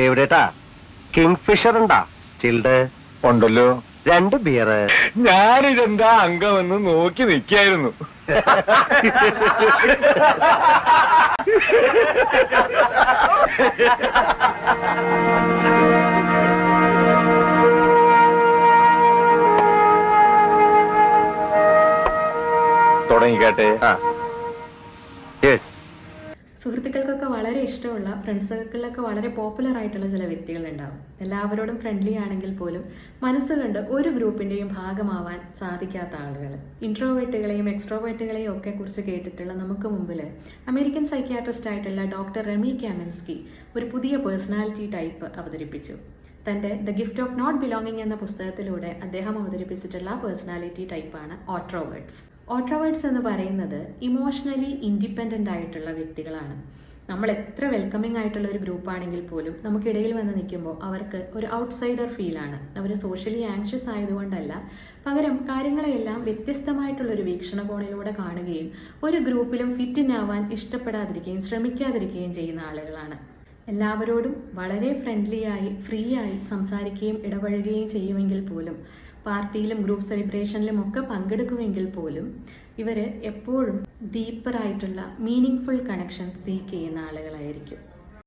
എവിടെട്ടാ king Fisher ഉണ്ടാ? Chilled ഉണ്ടല്ലോ. 2 beer. ഞാനിതെന്താ അംഗമെന്ന് നോക്കി നിൽക്കായിരുന്നു. തുടങ്ങിക്കാട്ടെ. സുഹൃത്തുക്കൾക്കൊക്കെ വളരെ ഇഷ്ടമുള്ള, ഫ്രണ്ട് സർക്കിളിലൊക്കെ വളരെ പോപ്പുലർ ആയിട്ടുള്ള ചില വ്യക്തികളുണ്ടാവും. എല്ലാവരോടും ഫ്രണ്ട്ലി ആണെങ്കിൽ പോലും മനസ്സുകൊണ്ട് ഒരു ഗ്രൂപ്പിന്റെയും ഭാഗമാവാൻ സാധിക്കാത്ത ആളുകൾ. ഇൻട്രോവേർട്ടുകളെയും എക്സ്ട്രോവേർട്ടുകളെയും ഒക്കെ കുറിച്ച് കേട്ടിട്ടുള്ള നമുക്ക് മുമ്പിൽ അമേരിക്കൻ സൈക്യാട്രിസ്റ്റ് ആയിട്ടുള്ള ഡോക്ടർ റെമി കാമിൻസ്കി ഒരു പുതിയ പേഴ്സണാലിറ്റി ടൈപ്പ് അവതരിപ്പിച്ചു. തൻ്റെ the gift of not belonging എന്ന പുസ്തകത്തിലൂടെ അദ്ദേഹം അവതരിപ്പിച്ചിട്ടുള്ള പേഴ്സണാലിറ്റി ടൈപ്പാണ് ഓട്രോവേർട്സ്. ഓട്രോവേർട്സ് എന്ന് പറയുന്നത് ഇമോഷണലി ഇൻഡിപെൻഡൻ്റ് ആയിട്ടുള്ള വ്യക്തികളാണ്. നമ്മൾ എത്ര വെൽക്കമിങ് ആയിട്ടുള്ള ഒരു ഗ്രൂപ്പാണെങ്കിൽ പോലും നമുക്കിടയിൽ വന്ന് നിൽക്കുമ്പോൾ അവർക്ക് ഒരു ഔട്ട്സൈഡർ ഫീലാണ്. അവർ സോഷ്യലി ആങ്ഷ്യസ് ആയതുകൊണ്ടല്ല, പകരം കാര്യങ്ങളെല്ലാം വ്യത്യസ്തമായിട്ടുള്ളൊരു വീക്ഷണകോണിലൂടെ കാണുകയും ഒരു ഗ്രൂപ്പിലും ഫിറ്റിനാവാൻ ഇഷ്ടപ്പെടാതിരിക്കുകയും ശ്രമിക്കാതിരിക്കുകയും ചെയ്യുന്ന ആളുകളാണ്. എല്ലാവരോടും വളരെ ഫ്രണ്ട്ലിയായി ഫ്രീ ആയി സംസാരിക്കുകയും ഇടപഴകുകയും ചെയ്യുമെങ്കിൽ പോലും, പാർട്ടിയിലും ഗ്രൂപ്പ് സെലിബ്രേഷനിലും ഒക്കെ പങ്കെടുക്കുമെങ്കിൽ പോലും ഇവർ എപ്പോഴും ഡീപ്പറായിട്ടുള്ള മീനിങ് ഫുൾ കണക്ഷൻ സീക്ക് ചെയ്യുന്ന ആളുകളായിരിക്കും.